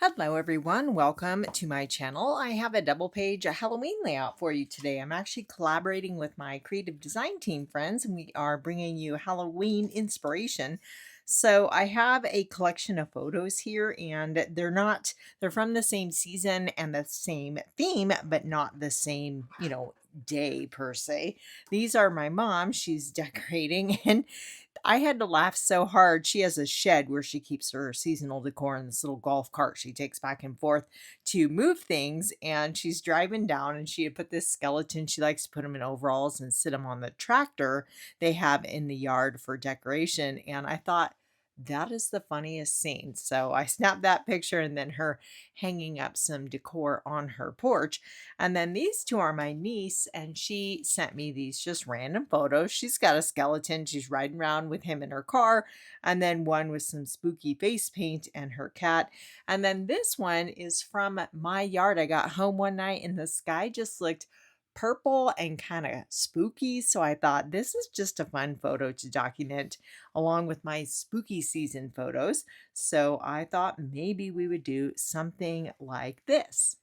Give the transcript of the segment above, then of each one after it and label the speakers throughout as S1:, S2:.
S1: Hello everyone, welcome to my channel. I have a double page Halloween layout for you today. I'm actually collaborating with my creative design team friends and we are bringing you Halloween inspiration. So I have a collection of photos here and they're from the same season and the same theme, but not the same, day per se. These are my mom, she's decorating and I had to laugh so hard. She has a shed where she keeps her seasonal decor in this little golf cart she takes back and forth to move things. And she's driving down and she had put this skeleton. She likes to put them in overalls and sit them on the tractor they have in the yard for decoration. And I thought, that is the funniest scene. So I snapped that picture and then her hanging up some decor on her porch. And then these two are my niece, and she sent me these just random photos. She's got a skeleton. She's riding around with him in her car, and then one with some spooky face paint and her cat. And then this one is from my yard. I got home one night and the sky just looked purple and kind of spooky. So I thought this is just a fun photo to document along with my spooky season photos. So I thought maybe we would do something like this.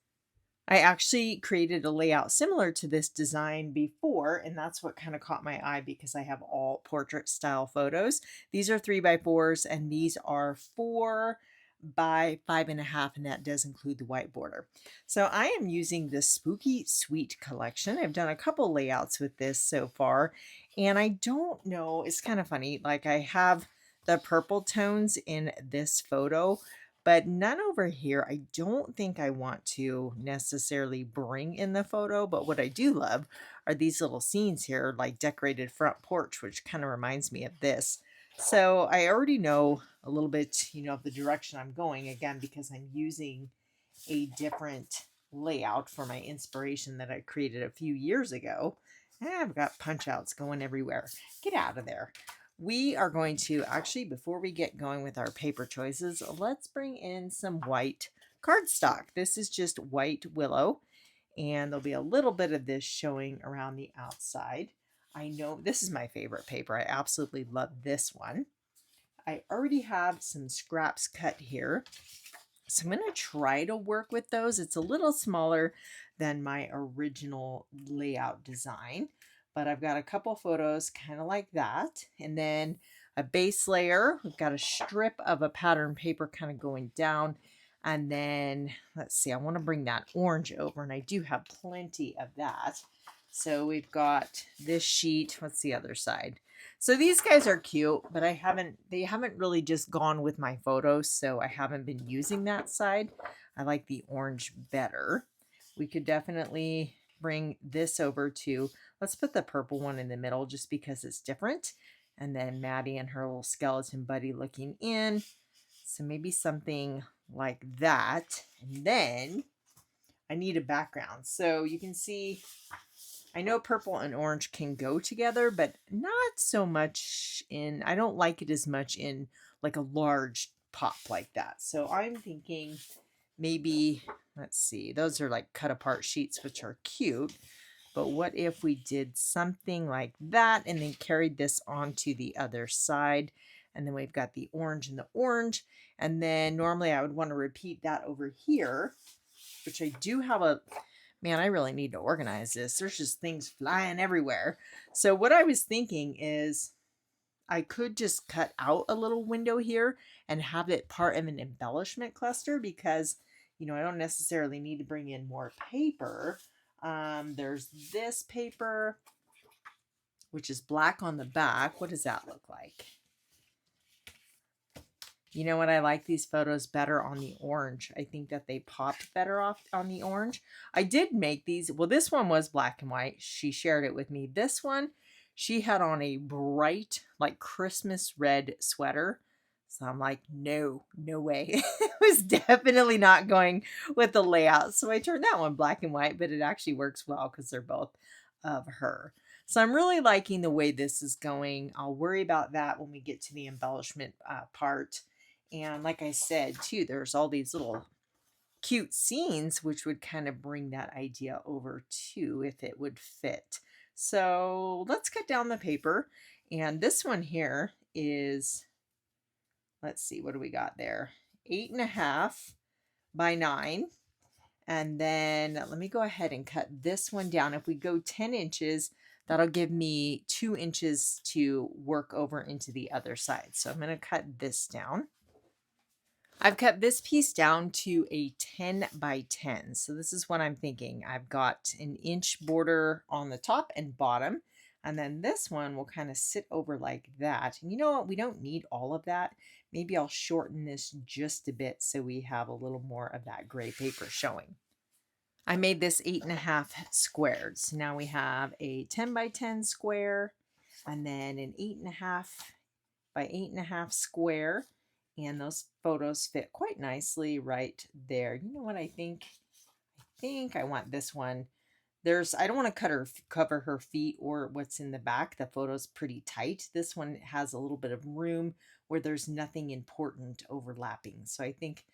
S1: I actually created a layout similar to this design before, and that's what kind of caught my eye because I have all portrait style photos. These are 3x4s, and these are 4 by 5.5, and that does include the white border. So I am using the Spooky Sweet collection. I've done a couple layouts with this so far, and I don't know, it's kind of funny. Like I have the purple tones in this photo, but none over here. I don't think I want to necessarily bring in the photo, but what I do love are these little scenes here, like decorated front porch, which kind of reminds me of this. So I already know a little bit, of the direction I'm going, again, because I'm using a different layout for my inspiration that I created a few years ago. And I've got punch outs going everywhere. Get out of there. We are going to actually, before we get going with our paper choices, let's bring in some white cardstock. This is just white Willow, and there'll be a little bit of this showing around the outside. I know this is my favorite paper. I absolutely love this one. I already have some scraps cut here, so I'm going to try to work with those. It's a little smaller than my original layout design, but I've got a couple photos kind of like that. And then a base layer. We've got a strip of a pattern paper kind of going down. And then let's see, I want to bring that orange over, and I do have plenty of that. So we've got this sheet. What's the other side? So these guys are cute, but they haven't really just gone with my photos, so I haven't been using that side. I like the orange better. We could definitely bring this over to, let's put the purple one in the middle just because it's different. And then Maddie and her little skeleton buddy looking in. So maybe something like that. And then I need a background. So you can see, I know purple and orange can go together, but not so much I don't like it as much in like a large pop like that. So I'm thinking maybe, let's see, those are like cut apart sheets, which are cute. But what if we did something like that and then carried this onto the other side? And then we've got the orange and the orange. And then normally I would want to repeat that over here, which I do have a, man, I really need to organize this. There's just things flying everywhere. So what I was thinking is I could just cut out a little window here and have it part of an embellishment cluster because, I don't necessarily need to bring in more paper. There's this paper, which is black on the back. What does that look like? You know what? I like these photos better on the orange. I think that they popped better off on the orange. I did make these. Well, this one was black and white. She shared it with me. This one, she had on a bright, like Christmas red sweater. So I'm like, no way. It was definitely not going with the layout. So I turned that one black and white, but it actually works well because they're both of her. So I'm really liking the way this is going. I'll worry about that when we get to the embellishment part. And like I said, too, there's all these little cute scenes, which would kind of bring that idea over too, if it would fit. So let's cut down the paper. And this one here is, let's see, what do we got there? 8.5 by 9. And then let me go ahead and cut this one down. If we go 10 inches, that'll give me 2 inches to work over into the other side. So I'm going to cut this down. I've cut this piece down to a 10 by 10. So this is what I'm thinking. I've got an inch border on the top and bottom. And then this one will kind of sit over like that. And you know what? We don't need all of that. Maybe I'll shorten this just a bit so we have a little more of that gray paper showing. I made this 8.5 squares. Now we have a 10 by 10 square and then an 8.5 by 8.5 square. And those photos fit quite nicely right there. You know what I think? I think I want this one. I don't want to cover her feet or what's in the back. The photo's pretty tight. This one has a little bit of room where there's nothing important overlapping. So I think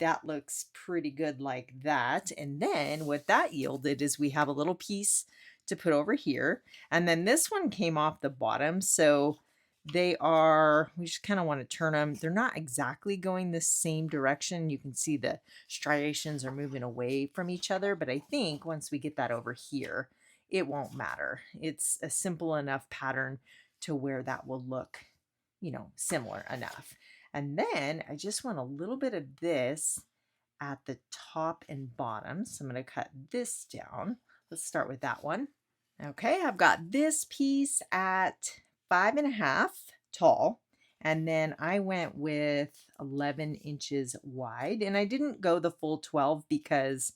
S1: that looks pretty good like that. And then what that yielded is we have a little piece to put over here. And then this one came off the bottom. So we just kind of want to turn them. They're not exactly going the same direction. You can see the striations are moving away from each other, but I think once we get that over here, it won't matter. It's a simple enough pattern to where that will look, similar enough. And then I just want a little bit of this at the top and bottom. So I'm going to cut this down. Let's start with that one. Okay, I've got this piece at 5.5 tall, and then I went with 11 inches wide, and I didn't go the full 12 because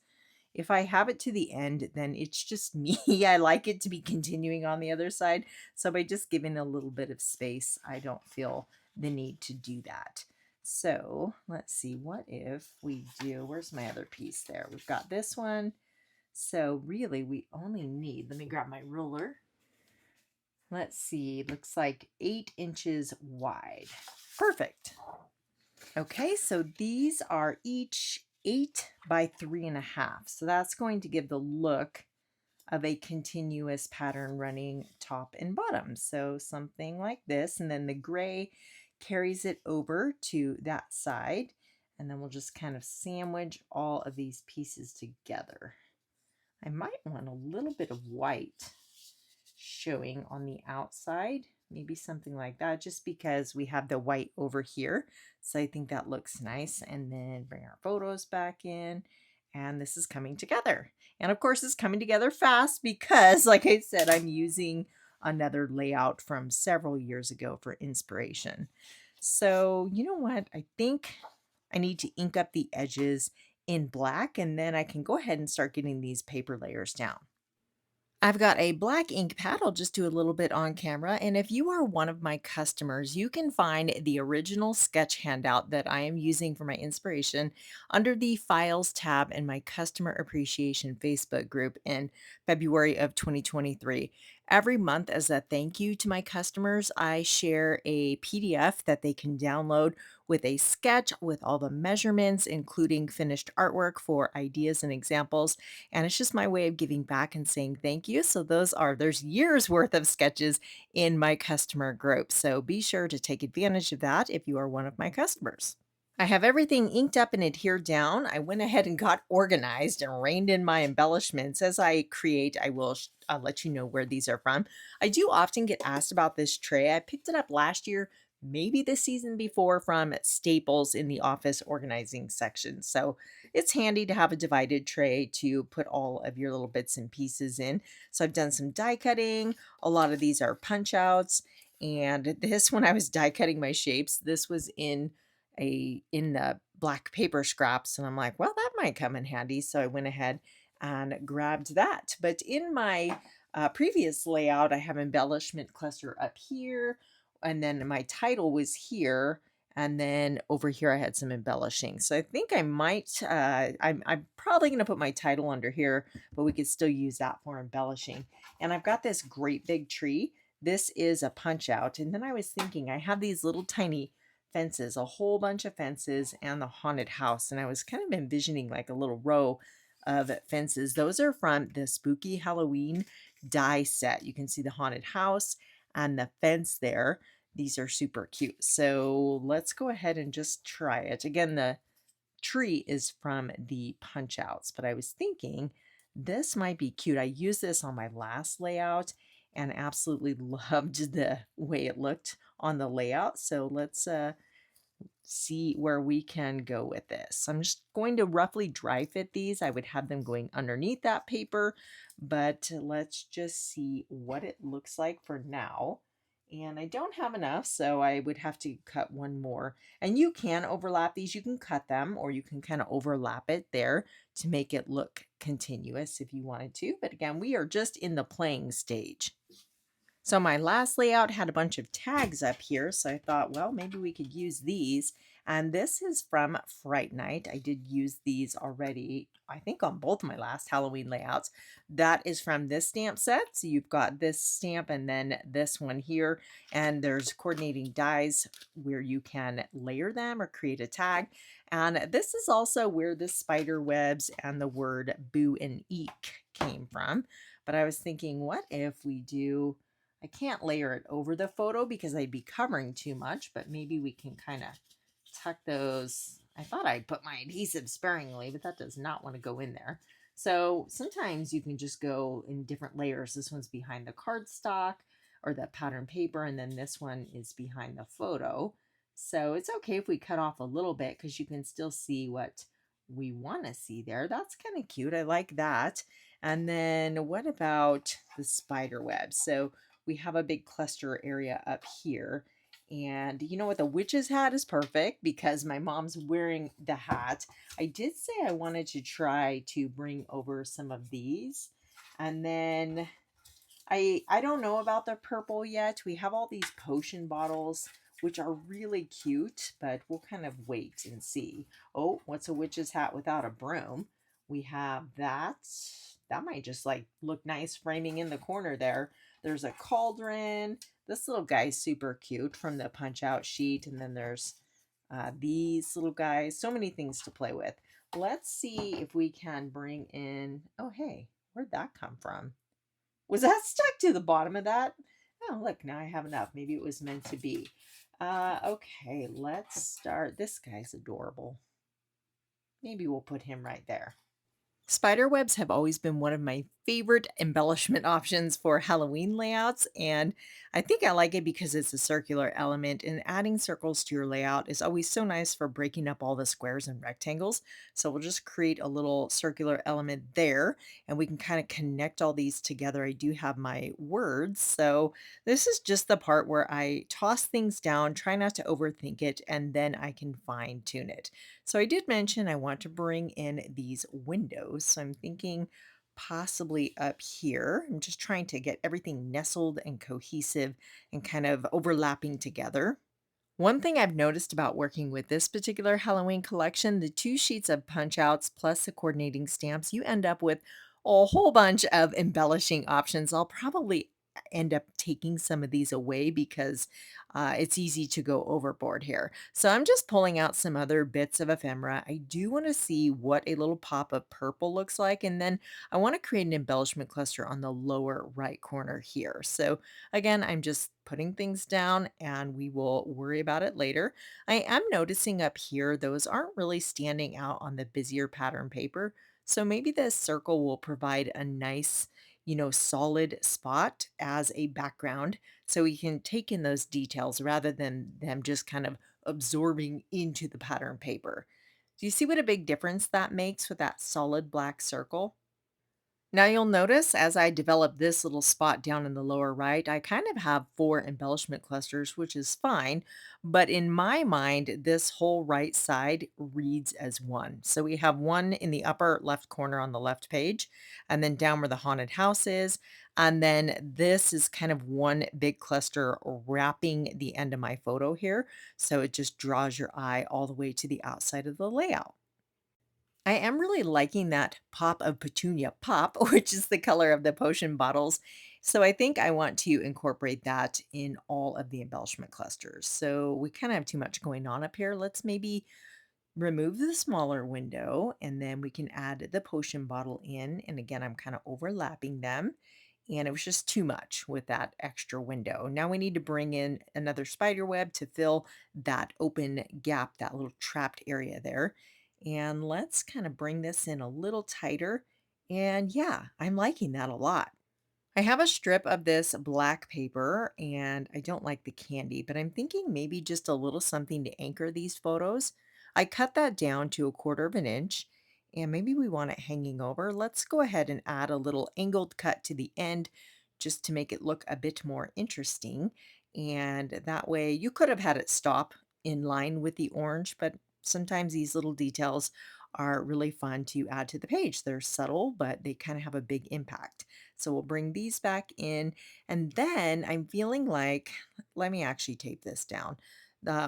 S1: if I have it to the end, then it's just me. I like it to be continuing on the other side, so by just giving a little bit of space, I don't feel the need to do that. So let's see, what if we do, where's my other piece there? We've got this one. So really we only need, let me grab my ruler. Let's see, looks like 8 inches wide. Perfect. Okay, so these are each 8 by 3.5. So that's going to give the look of a continuous pattern running top and bottom. So something like this, and then the gray carries it over to that side. And then we'll just kind of sandwich all of these pieces together. I might want a little bit of white showing on the outside, maybe something like that, just because we have the white over here. So I think that looks nice. And then bring our photos back in, and this is coming together. And of course it's coming together fast because, like I said, I'm using another layout from several years ago for inspiration. So you know what? I think I need to ink up the edges in black, and then I can go ahead and start getting these paper layers down. I've got a black ink pad. I'll just do a little bit on camera. And if you are one of my customers, you can find the original sketch handout that I am using for my inspiration under the Files tab in my Customer Appreciation Facebook group in February of 2023. Every month, as a thank you to my customers, I share a PDF that they can download with a sketch with all the measurements, including finished artwork for ideas and examples. And it's just my way of giving back and saying thank you. So there's years worth of sketches in my customer group. So be sure to take advantage of that if you are one of my customers. I have everything inked up and adhered down. I went ahead and got organized and reined in my embellishments. As I create, I'll let you know where these are from. I do often get asked about this tray. I picked it up last year, maybe the season before, from Staples in the office organizing section. So it's handy to have a divided tray to put all of your little bits and pieces in. So I've done some die cutting. A lot of these are punch outs. And this, when I was die cutting my shapes, this was in the black paper scraps, and I'm like, well, that might come in handy. So I went ahead and grabbed that. But in my previous layout, I have embellishment cluster up here, and then my title was here, and then over here I had some embellishing. So I think I might, I'm probably going to put my title under here, but we could still use that for embellishing. And I've got this great big tree. This is a punch out. And then I was thinking, I have these little tiny fences, a whole bunch of fences, and the haunted house. And I was kind of envisioning like a little row of fences. Those are from the Spooky Halloween die set. You can see the haunted house and the fence there. These are super cute. So let's go ahead and just try it. Again, the tree is from the punch outs, but I was thinking this might be cute. I used this on my last layout and absolutely loved the way it looked on the layout. So let's see where we can go with this. I'm just going to roughly dry fit these. I would have them going underneath that paper, but let's just see what it looks like for now. And I don't have enough, so I would have to cut one more. And you can overlap these. You can cut them, or you can kind of overlap it there to make it look continuous if you wanted to. But again, we are just in the playing stage. So my last layout had a bunch of tags up here, so I thought, well, maybe we could use these. And this is from Fright Night. I did use these already, I think on both my last Halloween layouts. That is from this stamp set. So you've got this stamp and then this one here. And there's coordinating dies where you can layer them or create a tag. And this is also where the spider webs and the word boo and eek came from. But I was thinking, what if we do... I can't layer it over the photo because I'd be covering too much, but maybe we can kind of tuck those. I thought I'd put my adhesive sparingly, but that does not want to go in there. So sometimes you can just go in different layers. This one's behind the cardstock or the pattern paper, and then this one is behind the photo. So it's okay if we cut off a little bit because you can still see what we want to see there. That's kind of cute. I like that. And then what about the spider web? So we have a big cluster area up here. And you know what? The witch's hat is perfect because my mom's wearing the hat. I did say I wanted to try to bring over some of these. And then I don't know about the purple yet. We have all these potion bottles, which are really cute, but we'll kind of wait and see. Oh, what's a witch's hat without a broom? We have that. That might just like look nice framing in the corner there. There's a cauldron. This little guy's super cute from the punch out sheet. And then there's these little guys. So many things to play with. Let's see if we can bring in... Oh, hey, where'd that come from? Was that stuck to the bottom of that? Oh, look, now I have enough. Maybe it was meant to be. Okay, let's start. This guy's adorable. Maybe we'll put him right there. Spider webs have always been one of my favorite embellishment options for Halloween layouts, and I think I like it because it's a circular element, and adding circles to your layout is always so nice for breaking up all the squares and rectangles. So we'll just create a little circular element there, and we can kind of connect all these together. I do have my words, so this is just the part where I toss things down, try not to overthink it, and then I can fine tune it. So I did mention I want to bring in these windows. So I'm thinking possibly up here. I'm just trying to get everything nestled and cohesive and kind of overlapping together. One thing I've noticed about working with this particular Halloween collection, the 2 sheets of punch outs plus the coordinating stamps, you end up with a whole bunch of embellishing options. I'll probably end up taking some of these away because it's easy to go overboard here. So I'm just pulling out some other bits of ephemera. I do want to see what a little pop of purple looks like. And then I want to create an embellishment cluster on the lower right corner here. So again, I'm just putting things down and we will worry about it later. I am noticing up here, those aren't really standing out on the busier pattern paper. So maybe this circle will provide a nice, solid spot as a background so we can take in those details rather than them just kind of absorbing into the pattern paper. Do you see what a big difference that makes with that solid black circle? Now you'll notice as I develop this little spot down in the lower right, I kind of have 4 embellishment clusters, which is fine. But in my mind, this whole right side reads as one. So we have one in the upper left corner on the left page, and then down where the haunted house is. And then this is kind of one big cluster wrapping the end of my photo here. So it just draws your eye all the way to the outside of the layout. I am really liking that pop of Petunia pop, which is the color of the potion bottles. So I think I want to incorporate that in all of the embellishment clusters. So we kind of have too much going on up here. Let's maybe remove the smaller window and then we can add the potion bottle in. And again, I'm kind of overlapping them. And it was just too much with that extra window. Now we need to bring in another spider web to fill that open gap, that little trapped area there. And let's kind of bring this in a little tighter. And yeah, I'm liking that a lot. I have a strip of this black paper and I don't like the candy, but I'm thinking maybe just a little something to anchor these photos. I cut that down to 1/4 of an inch and maybe we want it hanging over. Let's go ahead and add a little angled cut to the end just to make it look a bit more interesting. And that way you could have had it stop in line with the orange, but sometimes these little details are really fun to add to the page. They're subtle, but they kind of have a big impact. So we'll bring these back in. And then I'm feeling like, let me actually tape this down.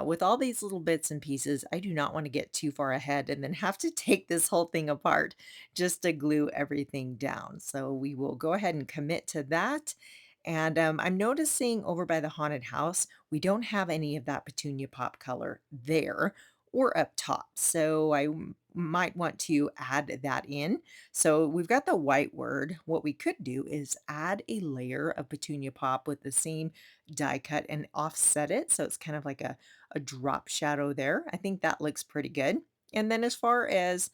S1: With all these little bits and pieces, I do not want to get too far ahead and then have to take this whole thing apart just to glue everything down. So we will go ahead and commit to that. And I'm noticing over by the haunted house, we don't have any of that petunia pop color there or up top. So might want to add that in. So we've got the white word. What we could do is add a layer of Petunia Pop with the same die cut and offset it. So it's kind of like a drop shadow there. I think that looks pretty good. And then as far as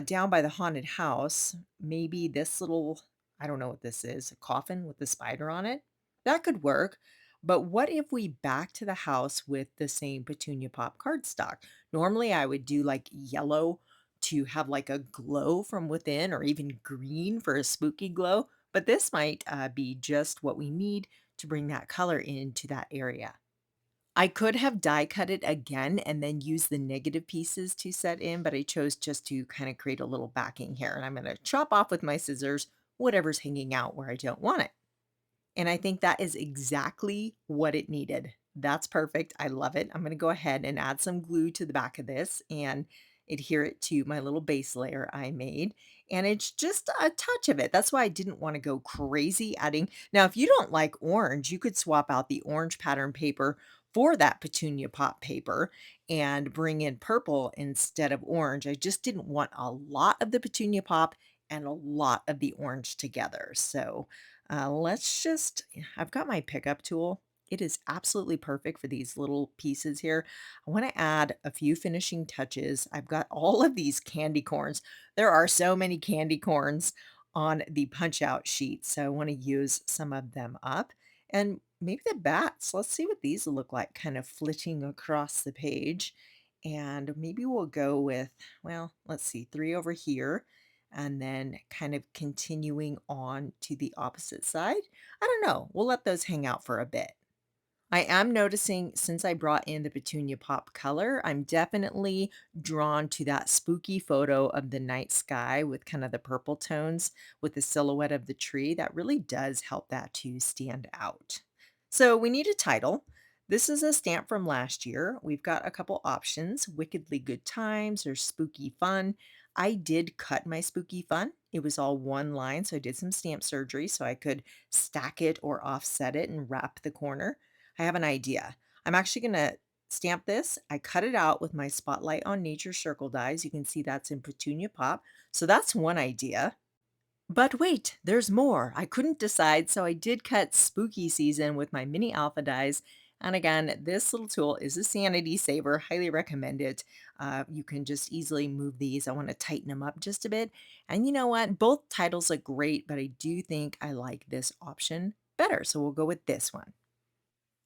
S1: down by the haunted house, maybe this little, I don't know what this is, a coffin with the spider on it. That could work. But what if we back to the house with the same Petunia Pop cardstock? Normally I would do like yellow to have like a glow from within or even green for a spooky glow, but this might be just what we need to bring that color into that area. I could have die cut it again and then use the negative pieces to set in, but I chose just to kind of create a little backing here. And I'm going to chop off with my scissors whatever's hanging out where I don't want it. And I think that is exactly what it needed. That's perfect. I love it. I'm going to go ahead and add some glue to the back of this and adhere it to my little base layer I made. And it's just a touch of it. That's why I didn't want to go crazy adding. Now, if you don't like orange, you could swap out the orange pattern paper for that petunia pop paper and bring in purple instead of orange. I just didn't want a lot of the petunia pop and a lot of the orange together. So let's just, I've got my pickup tool. It is absolutely perfect for these little pieces here. I want to add a few finishing touches. I've got all of these candy corns. There are so many candy corns on the punch out sheet. So I want to use some of them up. And maybe the bats. Let's see what these look like kind of flitting across the page. And maybe we'll go with, well, let's see, 3 over here and then kind of continuing on to the opposite side. I don't know. We'll let those hang out for a bit. I am noticing since I brought in the Petunia Pop color, I'm definitely drawn to that spooky photo of the night sky with kind of the purple tones with the silhouette of the tree. That really does help that to stand out. So we need a title. This is a stamp from last year. We've got a couple options, Wickedly Good Times or Spooky Fun. I did cut my Spooky Fun. It was all one line, so I did some stamp surgery so I could stack it or offset it and wrap the corner. I have an idea. I'm actually going to stamp this. I cut it out with my Spotlight on Nature circle dies. You can see that's in Petunia Pop. So that's one idea. But wait, there's more. I couldn't decide, so I did cut Spooky Season with my mini alpha dies. And again, this little tool is a sanity saver. Highly recommend it. You can just easily move these. I want to tighten them up just a bit. And you know what? Both titles look great, but I do think I like this option better. So we'll go with this one.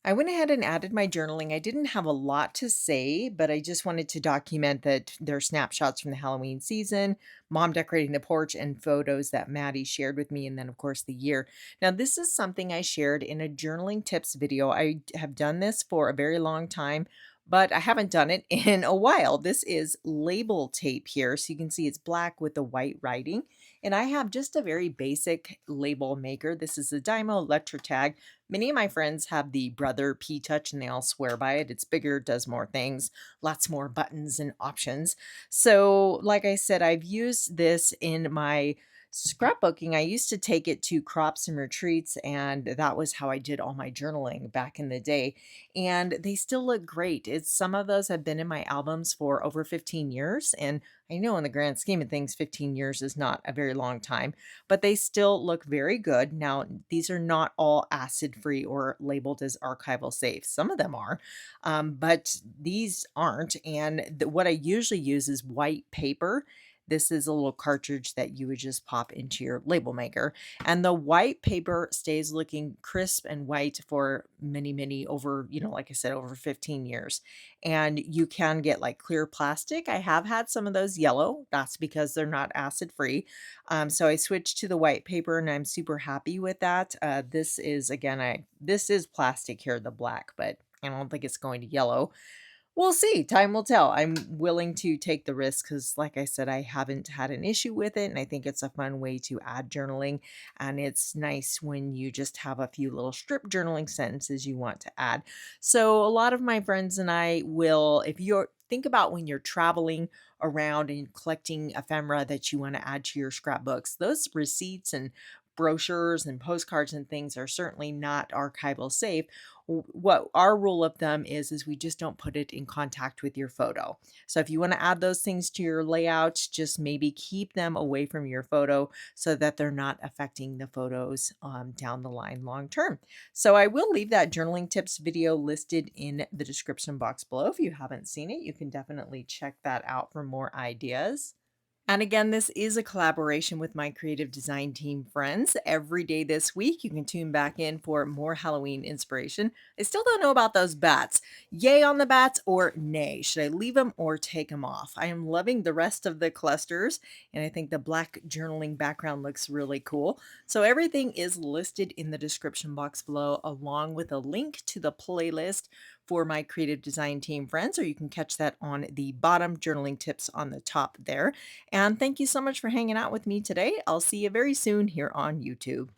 S1: I went ahead and added my journaling. I didn't have a lot to say, but I just wanted to document that there are snapshots from the Halloween season, mom decorating the porch, and photos that Maddie shared with me, and then, of course, the year. Now, this is something I shared in a journaling tips video. I have done this for a very long time, but I haven't done it in a while. This is label tape here, so you can see it's black with the white writing. And I have just a very basic label maker. This is the Dymo Electrotag. Many of my friends have the Brother P-Touch and they all swear by it. It's bigger, does more things, lots more buttons and options. So, like I said, I've used this in my Scrapbooking, I used to take it to crops and retreats, and that was how I did all my journaling back in the day. And they still look great. It's some of those have been in my albums for over 15 years. And I know in the grand scheme of things, 15 years is not a very long time, but they still look very good. Now, these are not all acid free or labeled as archival safe. Some of them are, but these aren't. And what I usually use is white paper. This is a little cartridge that you would just pop into your label maker. And the white paper stays looking crisp and white for many, many over, like I said, over 15 years. And you can get like clear plastic. I have had some of those yellow. That's because they're not acid free. So I switched to the white paper and I'm super happy with that. This is, again, this is plastic here, the black, but I don't think it's going to yellow. We'll see. Time will tell. I'm willing to take the risk because, like I said, I haven't had an issue with it. And I think it's a fun way to add journaling. And it's nice when you just have a few little strip journaling sentences you want to add. So, a lot of my friends and I will, if you're, think about when you're traveling around and collecting ephemera that you want to add to your scrapbooks, those receipts and brochures and postcards and things are certainly not archival safe. What our rule of thumb is we just don't put it in contact with your photo. So if you want to add those things to your layout, just maybe keep them away from your photo so that they're not affecting the photos down the line long term. So I will leave that journaling tips video listed in the description box below. If you haven't seen it, you can definitely check that out for more ideas. And again, this is a collaboration with my creative design team friends. Every day this week, you can tune back in for more Halloween inspiration. I still don't know about those bats. Yay on the bats or nay? Should I leave them or take them off? I am loving the rest of the clusters, and I think the black journaling background looks really cool. So everything is listed in the description box below, along with a link to the playlist for my creative design team friends, or you can catch that on the bottom, journaling tips on the top there. And thank you so much for hanging out with me today. I'll see you very soon here on YouTube.